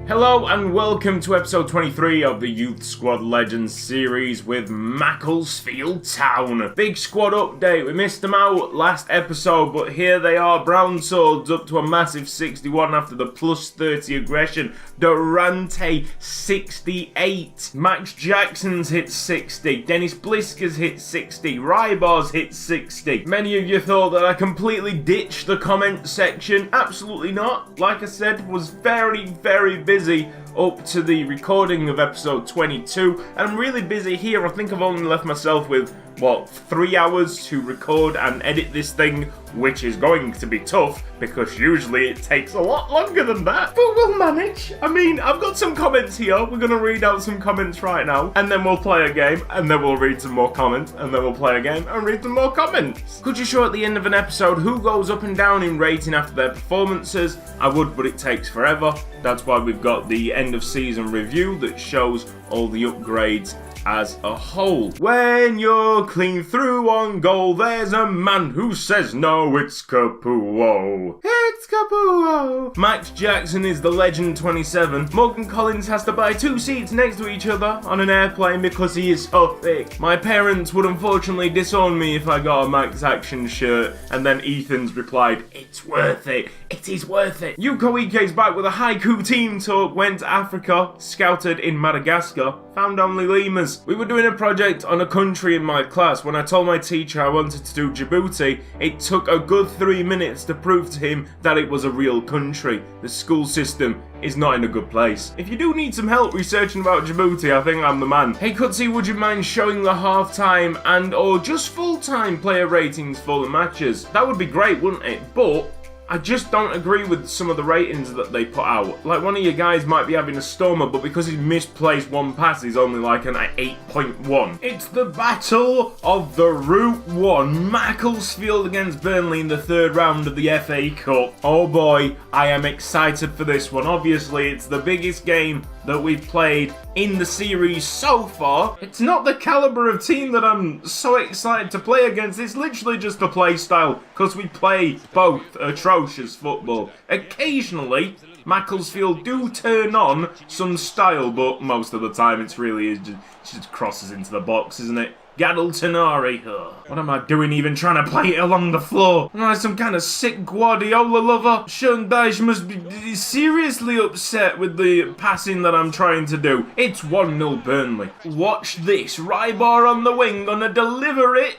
Hello and welcome to episode 23 of the Youth Squad Legends series with Macclesfield Town. Big squad update, we missed them out last episode, but here they are, Brown Swords up to a massive 61 after the plus 30 aggression. Durante 68, Max Jackson's hit 60, Dennis Blisker's hit 60, Rybar's hit 60. Many of you thought that I completely ditched the comment section. Absolutely not. Like I said, was very busy up to the recording of episode 22, and I'm really busy here. I think I've only left myself with 3 hours to record and edit this thing, which is going to be tough because usually it takes a lot longer than that, but we'll manage. I mean, I've got some comments here. We're gonna read out some comments right now, and then we'll play a game, and then we'll read some more comments, and then we'll play a game and read some more comments. Could you show at the end of an episode who goes up and down in rating after their performances? I would, but it takes forever. That's why we've got the end of season review that shows all the upgrades as a whole. When you're clean through on goal, there's a man who says no, it's Capuo. It's Capuo. Max Jackson is the legend 27. Morgan Collins has to buy 2 seats next to each other on an airplane because he is so thick. My parents would unfortunately disown me if I got a Max Action shirt. And then Ethan's replied, it's worth it. It is worth it. Yuko Ike's back with a haiku team talk, went to Africa, scouted in Madagascar, found only lemurs. We were doing a project on a country in my class. When I told my teacher I wanted to do Djibouti, it took a good 3 minutes to prove to him that it was a real country. The school system is not in a good place. If you do need some help researching about Djibouti, I think I'm the man. Hey Cutzy, would you mind showing the half-time and or just full-time player ratings for the matches? That would be great, wouldn't it? But I just don't agree with some of the ratings that they put out. Like, one of your guys might be having a stormer, but because he's misplaced one pass, he's only like an 8.1. It's the battle of the Route 1. Macclesfield against Burnley in the 3rd round of the FA Cup. Oh boy, I am excited for this one. Obviously, it's the biggest game that we've played in the series so far. It's not the caliber of team that I'm so excited to play against. It's literally just the play style, because we play both atrocious football. Occasionally, Macclesfield do turn on some style, but most of the time it just crosses into the box, isn't it? Gadaltanari. What am I doing even trying to play it along the floor? Am I some kind of sick Guardiola lover? Sean Dyche must be seriously upset with the passing that I'm trying to do. It's 1-0 Burnley. Watch this. Rybar on the wing, gonna deliver it.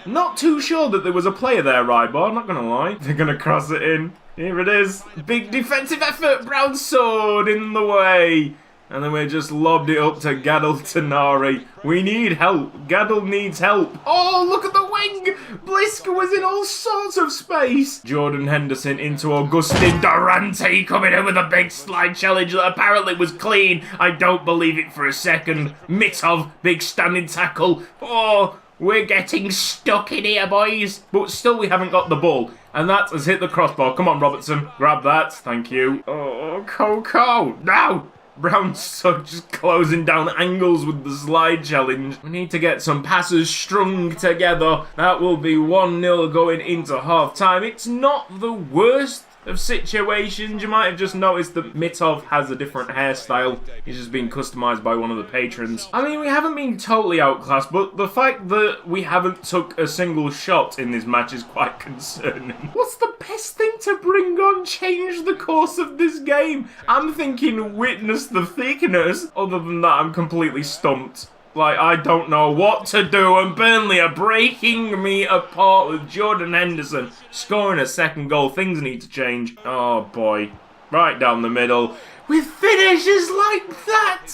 Not too sure that there was a player there, Rybar, not gonna lie. They're gonna cross it in. Here it is. Big defensive effort. Brown sword in the way. And then we just lobbed it up to Gadaltanari. We need help. Gadal needs help. Oh, look at the wing. Blisker was in all sorts of space. Jordan Henderson into Augustin Durante coming in with a big slide challenge that apparently was clean. I don't believe it for a second. Mitov, big standing tackle. Oh, we're getting stuck in here, boys. But still we haven't got the ball. And that has hit the crossbar. Come on, Robertson. Grab that. Thank you. Oh, Coco. No. Brown's so just closing down angles with the slide challenge. We need to get some passes strung together. That will be 1-0 going into half-time. It's not the worst of situations. You might have just noticed that Mitov has a different hairstyle. He's just been customised by one of the patrons. I mean, we haven't been totally outclassed, but the fact that we haven't took a single shot in this match is quite concerning. What's the best thing to bring on? Change the course of this game? I'm thinking witness the thickness. Other than that, I'm completely stumped. Like, I don't know what to do, and Burnley are breaking me apart with Jordan Henderson scoring a second goal. Things need to change. Oh boy. Right down the middle. With finishes like that!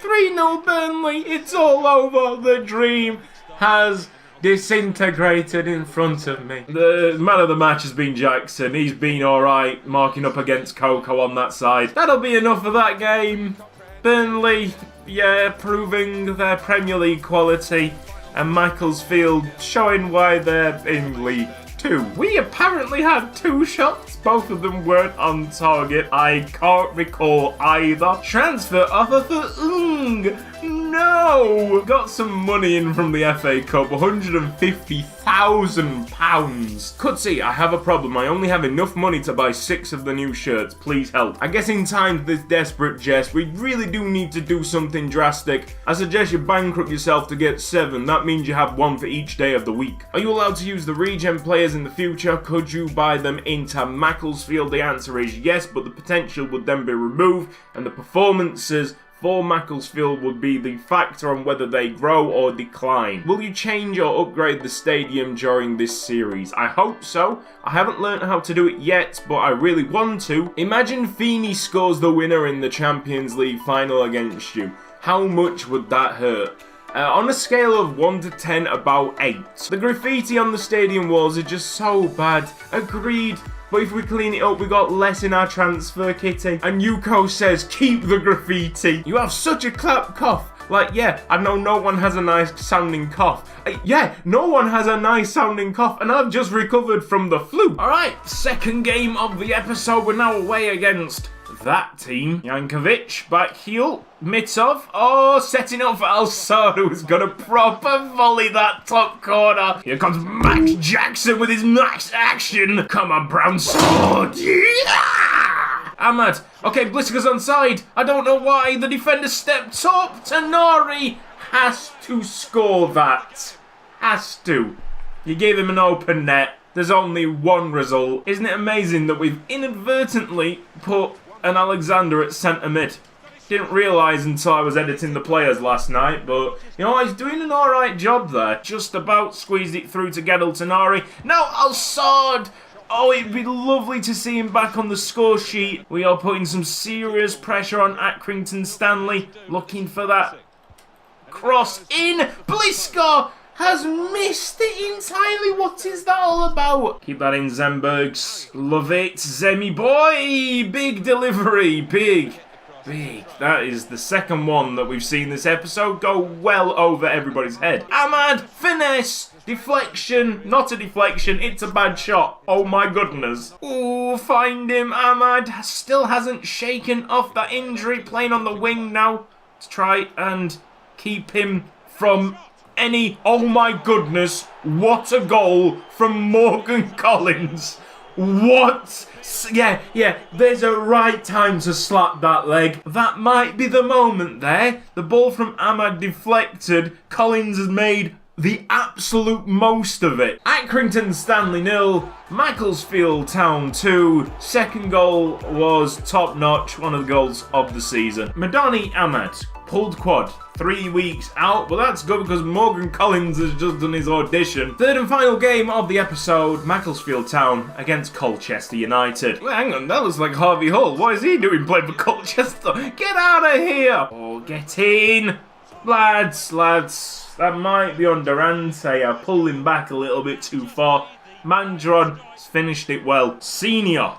3-0 Burnley. It's all over. The dream has disintegrated in front of me. The man of the match has been Jackson. He's been alright, marking up against Coco on that side. That'll be enough of that game. Burnley, yeah, proving their Premier League quality, and Macclesfield showing why they're in League 2. We apparently had 2 shots. Both of them weren't on target. I can't recall either. Transfer offer for Ung. No! no! Got some money in from the FA Cup, £150,000. Cutzy, I have a problem. I only have enough money to buy 6 of the new shirts. Please help. I guess in times this desperate, Jess, we really do need to do something drastic. I suggest you bankrupt yourself to get 7. That means you have 1 for each day of the week. Are you allowed to use the regen players in the future? Could you buy them into Macclesfield? The answer is yes, but the potential would then be removed, and the performances for Macclesfield would be the factor on whether they grow or decline. Will you change or upgrade the stadium during this series? I hope so. I haven't learned how to do it yet, but I really want to. Imagine Feeney scores the winner in the Champions League final against you. How much would that hurt? On a scale of 1 to 10, about 8. The graffiti on the stadium walls are just so bad. Agreed. But if we clean it up, we got less in our transfer kitty. And Yuko says, keep the graffiti. You have such a clap cough. Like, yeah, I know no one has a nice sounding cough. Yeah, no one has a nice sounding cough, and I've just recovered from the flu. Alright, second game of the episode. We're now away against that team. Yankovic, back heel. Mitov, setting up for Alsard, who's gonna proper volley that top corner. Here comes Max Jackson with his max action. Come on, Brown Sword. Yeah! Ahmad. Okay, Blisker's onside. I don't know why. The defender stepped up. Tanari has to score that. Has to. You gave him an open net. There's only one result. Isn't it amazing that we've inadvertently put an Alexander at centre mid? Didn't realise until I was editing the players last night, but, you know, he's doing an alright job there. Just about squeezed it through to Gedel Tanari. Now Alsard! Oh, it'd be lovely to see him back on the score sheet. We are putting some serious pressure on Accrington Stanley. Looking for that cross in. Blisker has missed it entirely. What is that all about? Keep that in, Zembergs. Love it. Zemi boy. Big delivery. Big. That is the second one that we've seen this episode go well over everybody's head. Ahmad. Finesse. Deflection. Not a deflection. It's a bad shot. Oh my goodness. Ooh, find him. Ahmad still hasn't shaken off that injury. Playing on the wing now to try and keep him from any... Oh my goodness, what a goal from Morgan Collins. What? Yeah, there's a right time to slap that leg. That might be the moment there. The ball from Ahmad deflected. Collins has made the absolute most of it. Accrington Stanley 0, Macclesfield Town 2. Second goal was top notch, one of the goals of the season. Madani Ahmad, pulled quad, 3 weeks out, but that's good because Morgan Collins has just done his audition. Third and final game of the episode, Macclesfield Town against Colchester United. Well, hang on, that looks like Harvey Hull. What is he doing playing for Colchester? Get out of here! Oh, get in! Lads. That might be on Durante. I pulled him back a little bit too far. Mandron has finished it well. Senior.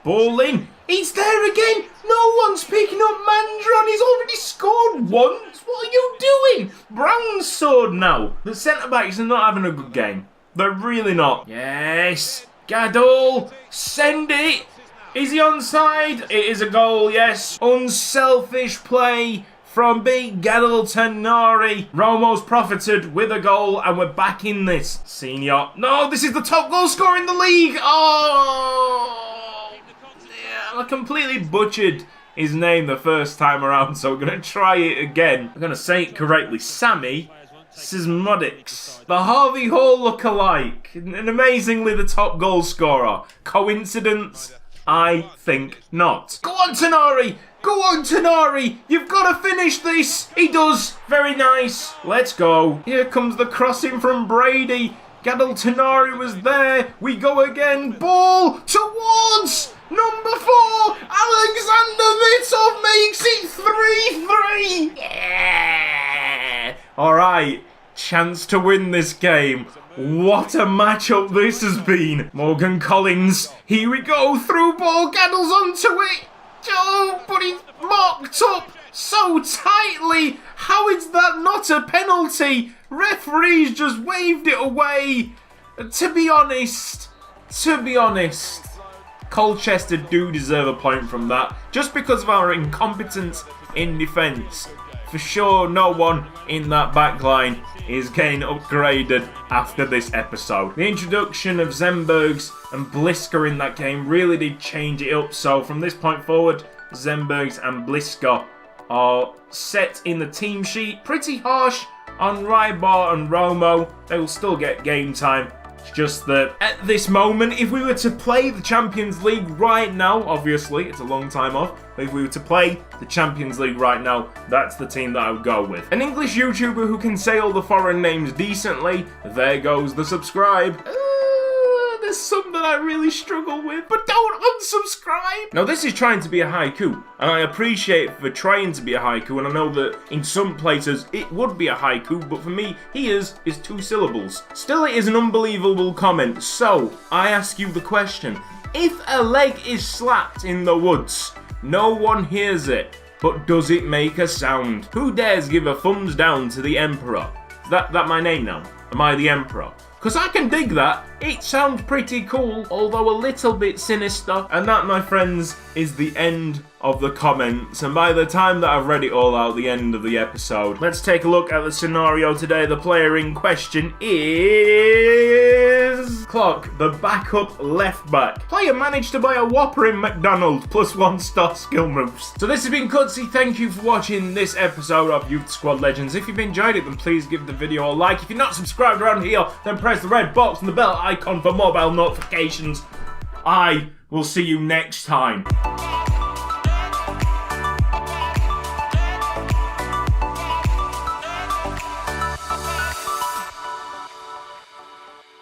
Ball in. He's there again. No one's picking up Mandron. He's already scored once. What are you doing? Brown's sword now. The centre-backs are not having a good game. They're really not. Yes. Gadol. Send it. Is he onside? It is a goal, yes. Unselfish play from Big Gedel Tanari. Romo's profited with a goal, and we're back in this. Senior. No, this is the top goal scorer in the league. Oh! Yeah, I completely butchered his name the first time around, so we're going to try it again. I'm going to say it correctly. Sammy Sismodics. The Harvey Hall look-alike. And amazingly, the top goal scorer. Coincidence? I think not. Go on, Tanari! Go on, Tanari! You've got to finish this! He does! Very nice. Let's go. Here comes the crossing from Brady. Gadol Tanari was there. We go again. Ball towards number 4. Alexander Mitov makes it 3-3. Yeah! Alright. Chance to win this game. What a matchup this has been. Morgan Collins. Here we go. Through ball. Gadol's onto it. Oh, but he's marked up so tightly. How is that not a penalty? Referees just waved it away. To be honest, Colchester do deserve a point from that, just because of our incompetence in defence. for sure no one in that back line is getting upgraded after this episode. The introduction of Zenbergs and Blisker in that game really did change it up, so from this point forward, Zenbergs and Blisker are set in the team sheet. Pretty harsh on Rybar and Romo. They will still get game time. It's just that at this moment, if we were to play the Champions League right now, obviously it's a long time off, but if we were to play the Champions League right now, that's the team that I would go with. An English YouTuber who can say all the foreign names decently, there goes the subscribe. There's some that I really struggle with, but don't unsubscribe! Now this is trying to be a haiku, and I appreciate for trying to be a haiku, and I know that in some places it would be a haiku, but for me, here's is 2 syllables. Still, it is an unbelievable comment, so I ask you the question. If a leg is slapped in the woods, no one hears it, but does it make a sound? Who dares give a thumbs down to the Emperor? Is that my name now? Am I the Emperor? Because I can dig that. It sounds pretty cool, although a little bit sinister. And that, my friends, is the end of the comments. And by the time that I've read it all out, the end of the episode, let's take a look at the scenario today. The player in question is Clock, the backup left back. Player managed to buy a Whopper in McDonald's plus 1-star skill moves. So this has been Cutzy. Thank you for watching this episode of Youth Squad Legends. If you've enjoyed it, then please give the video a like. If you're not subscribed around here, then press the red box and the bell icon for mobile notifications. I will see you next time.